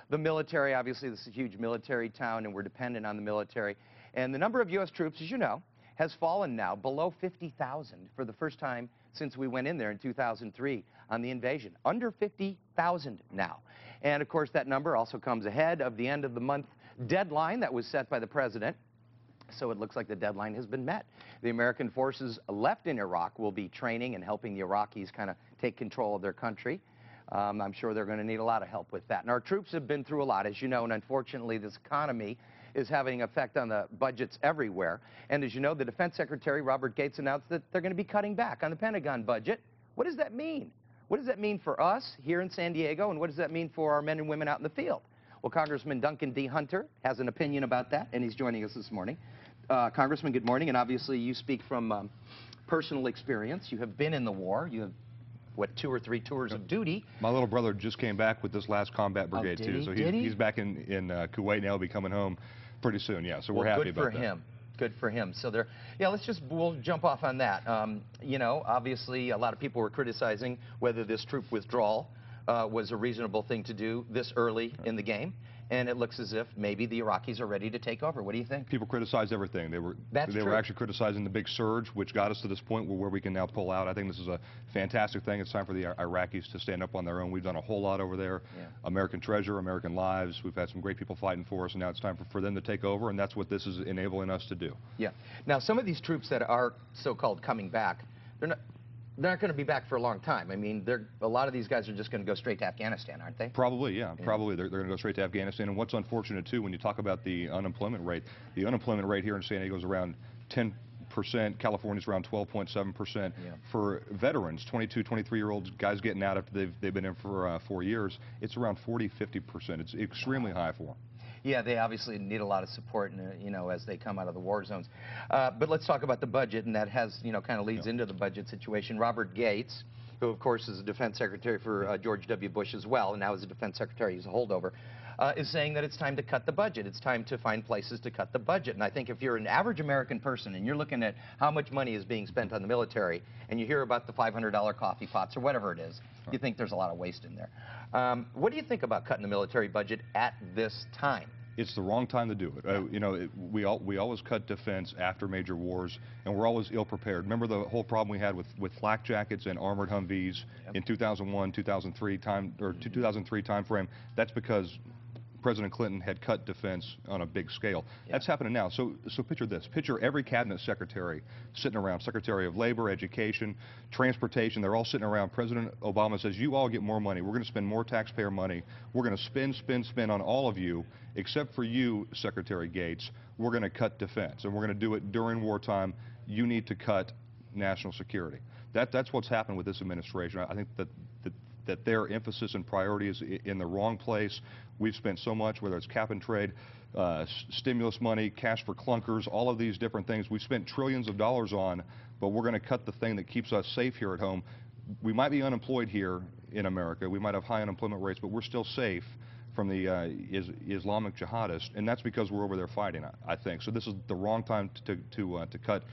the military, obviously this is a huge military town and we're dependent on the military. And the number of U.S. troops, as you know, has fallen now below 50,000 for the first time since we went in there in 2003 on the invasion. Under 50,000 now. And of course that number also comes ahead of the end of the month deadline that was set by the president. So it looks like the deadline has been met. The American forces left in Iraq will be training and helping the Iraqis kind of take control of their country. I'm sure they're going to need a lot of help with that. And our troops have been through a lot, as you know, and unfortunately this economy is having an effect on the budgets everywhere. And as you know, the Defense Secretary, Robert Gates, announced that they're going to be cutting back on the Pentagon budget. What does that mean? What does that mean for us here in San Diego, and what does that mean for our men and women out in the field? Well, Congressman Duncan D. Hunter has an opinion about that, and he's joining us this morning. Congressman, good morning, and obviously you speak from personal experience. You have been in the war. You have, what, 2 or 3 tours of duty. My little brother just came back with this last combat brigade, too. So he's back in Kuwait now. He'll be coming home pretty soon, yeah. So we're happy about that. Good for him. Good for him. So there, yeah, we'll jump off on that. You know, obviously a lot of people were criticizing whether this troop withdrawal was a reasonable thing to do this early in the game. And it looks as if maybe the Iraqis are ready to take over. What do you think? People criticize everything. They were actually criticizing the big surge, which got us to this point where we can now pull out. I think this is a fantastic thing. It's time for the Iraqis to stand up on their own. We've done a whole lot over there. Yeah. American treasure, American lives. We've had some great people fighting for us, and now it's time for them to take over, and that's what this is enabling us to do. Yeah. Now, some of these troops that are so-called coming back, they're not going to be back for a long time. I mean, a lot of these guys are just going to go straight to Afghanistan, aren't they? Probably, yeah. Probably they're going to go straight to Afghanistan. And what's unfortunate, too, when you talk about the unemployment rate here in San Diego is around 10%. California's around 12.7%. Yeah. For veterans, 22, 23-year-olds, guys getting out after they've been in for 4 years, it's around 40, 50%. It's extremely high for them. Yeah, they obviously need a lot of support, you know, as they come out of the war zones. But let's talk about the budget, and that has, you know, kind of leads into the budget situation. Robert Gates, who of course is the defense secretary for George W. Bush as well, and now is the defense secretary, he's a holdover, is saying that it's time to cut the budget. It's time to find places to cut the budget. And I think if you're an average American person and you're looking at how much money is being spent on the military, and you hear about the $500 coffee pots or whatever it is, you think there's a lot of waste in there. What do you think about cutting the military budget at this time? It's the wrong time to do it. You know, we always cut defense after major wars, and we're always ill-prepared. Remember the whole problem we had with flak jackets and armored Humvees in 2001, 2003 time frame? That's because President Clinton had cut defense on a big scale. Yeah. That's happening now. So picture this. Picture every cabinet secretary sitting around, Secretary of Labor, Education, Transportation. They're all sitting around. President Obama says, you all get more money. We're going to spend more taxpayer money. We're going to spend on all of you, except for you, Secretary Gates. We're going to cut defense, and we're going to do it during wartime. You need to cut national security. That's what's happened with this administration. I think that their emphasis and priority is in the wrong place. We've spent so much, whether it's cap and trade, stimulus money, cash for clunkers, all of these different things. We've spent trillions of dollars on, but we're going to cut the thing that keeps us safe here at home. We might be unemployed here in America. We might have high unemployment rates, but we're still safe from the Islamic jihadists, and that's because we're over there fighting, I think. So this is the wrong time to cut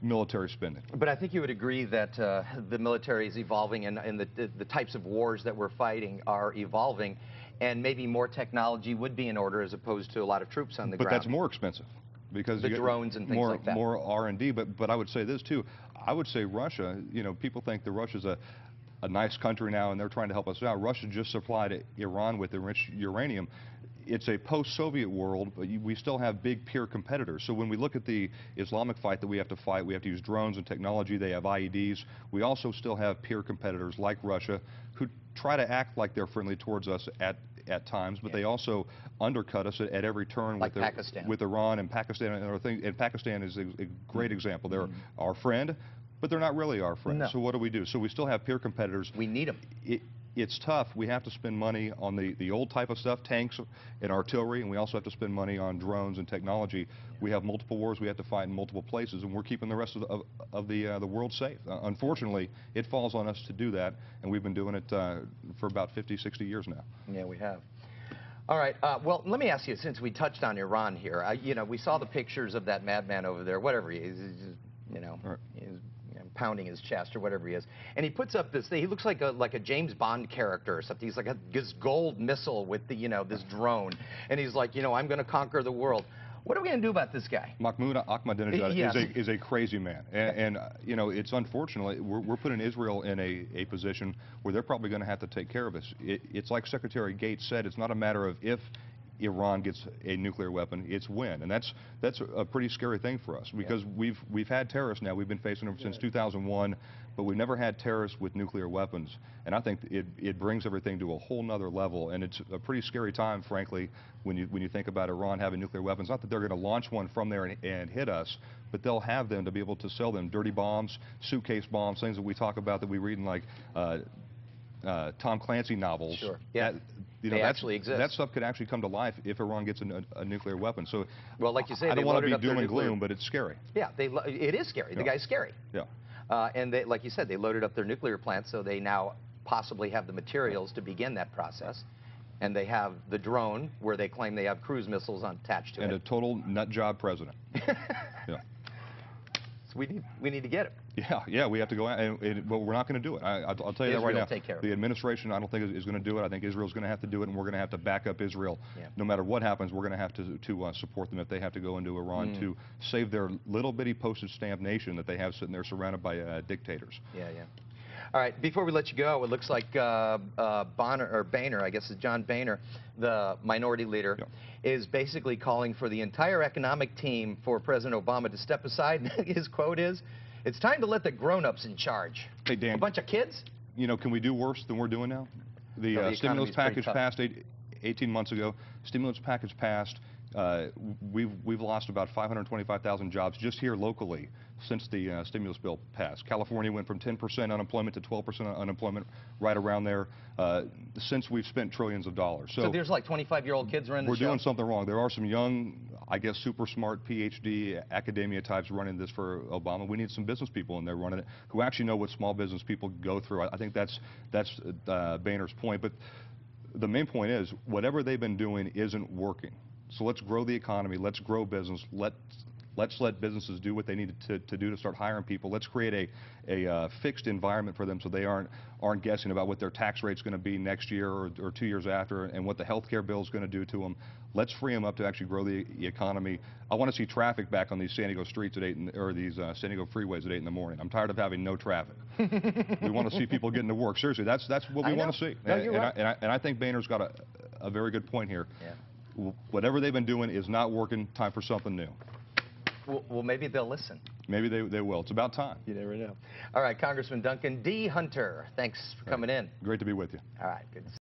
military spending. But I think you would agree that the military is evolving, and the types of wars that we're fighting are evolving, and maybe more technology would be in order as opposed to a lot of troops on the ground. But that's more expensive because the drones and things like that. More R&D. But I would say this too. I would say Russia. You know, people think that Russia's a nice country now, and they're trying to help us out. Russia just supplied Iran with enriched uranium. It's a post-Soviet world, but we still have big peer competitors. So when we look at the Islamic fight that we have to fight, we have to use drones and technology. They have IEDs. We also still have peer competitors like Russia who try to act like they're friendly towards us at times, but they also undercut us at every turn like Pakistan. With Iran and Pakistan and other things. And Pakistan is a great example. They're our friend, but they're not really our friend. No. So what do? So we still have peer competitors. We need them. It's tough. We have to spend money on the old type of stuff, tanks and artillery, and we also have to spend money on drones and technology. We have multiple wars we have to fight in multiple places, and we're keeping the rest of the world safe. Unfortunately, it falls on us to do that, and we've been doing it for about 50, 60 years now. Yeah, we have. All right. Well, let me ask you, since we touched on Iran here, you know, we saw the pictures of that madman over there, whatever he is, you know, right. He's pounding his chest or whatever he is. And he puts up this thing. He looks like a James Bond character or something. He's like this gold missile with the, this drone. And he's like, I'm going to conquer the world. What are we going to do about this guy? Mahmoud Ahmadinejad Yes. is a crazy man. And it's unfortunate. We're putting Israel in a position where they're probably going to have to take care of us. It's like Secretary Gates said, it's not a matter of if Iran gets a nuclear weapon, it's when. And that's a pretty scary thing for us, because we've had terrorists now. We've been facing them since 2001, but we've never had terrorists with nuclear weapons. And I think it brings everything to a whole nother level. And it's a pretty scary time, frankly, when you think about Iran having nuclear weapons. Not that they're going to launch one from there and hit us, but they'll have them to be able to sell them. Dirty bombs, suitcase bombs, things that we talk about that we read in like Tom Clancy novels. Sure. Yeah. They actually exist. That stuff could actually come to life if Iran gets a nuclear weapon. So, well, like you say, I don't want to be doom and gloom, but it's scary. Yeah, it is scary. Yeah. The guy's scary. Yeah. And they, like you said, they loaded up their nuclear plant, so they now possibly have the materials to begin that process. And they have the drone, where they claim they have cruise missiles attached to it. And a total nut job president. Yeah. So we need to get him. Yeah, we have to go out, but we're not going to do it. I'll tell you that right now. Take care of the administration, I don't think, is going to do it. I think Israel's going to have to do it, and we're going to have to back up Israel. Yeah. No matter what happens, we're going to have to support them if they have to go into Iran to save their little bitty postage stamp nation that they have sitting there surrounded by dictators. Yeah. All right, before we let you go, it looks like Boehner, I guess it's John Boehner, the minority leader, is basically calling for the entire economic team for President Obama to step aside. His quote is, "It's time to let the grown-ups in charge." Hey, Dan. A bunch of kids? Can we do worse than we're doing now? The stimulus package passed 18 months ago. Stimulus package passed. We've lost about 525,000 jobs just here locally since the stimulus bill passed. California went from 10% unemployment to 12% unemployment, right around there, since we've spent trillions of dollars. So there's like 25-year-old kids running the show? We're doing something wrong. There are some young, I guess, super smart PhD academia types running this for Obama. We need some business people in there running it who actually know what small business people go through. I think that's Boehner's point. But the main point is, whatever they've been doing isn't working. So let's grow the economy. Let's grow business. Let's let businesses do what they need to do to start hiring people. Let's create a fixed environment for them, so they aren't guessing about what their tax rate's going to be next year or 2 years after, and what the health care bill is going to do to them. Let's free them up to actually grow the economy. I want to see traffic back on these San Diego streets at 8 or these San Diego freeways at 8 in the morning. I'm tired of having no traffic. We want to see people getting to work. Seriously, that's what we want to see. No, you're right. And I think Boehner's got a very good point here. Yeah. Whatever they've been doing is not working. Time for something new. Well, maybe they'll listen. Maybe they will. It's about time. You never know. All right, Congressman Duncan D. Hunter, thanks for coming in. Great to be with you. All right, good to see you.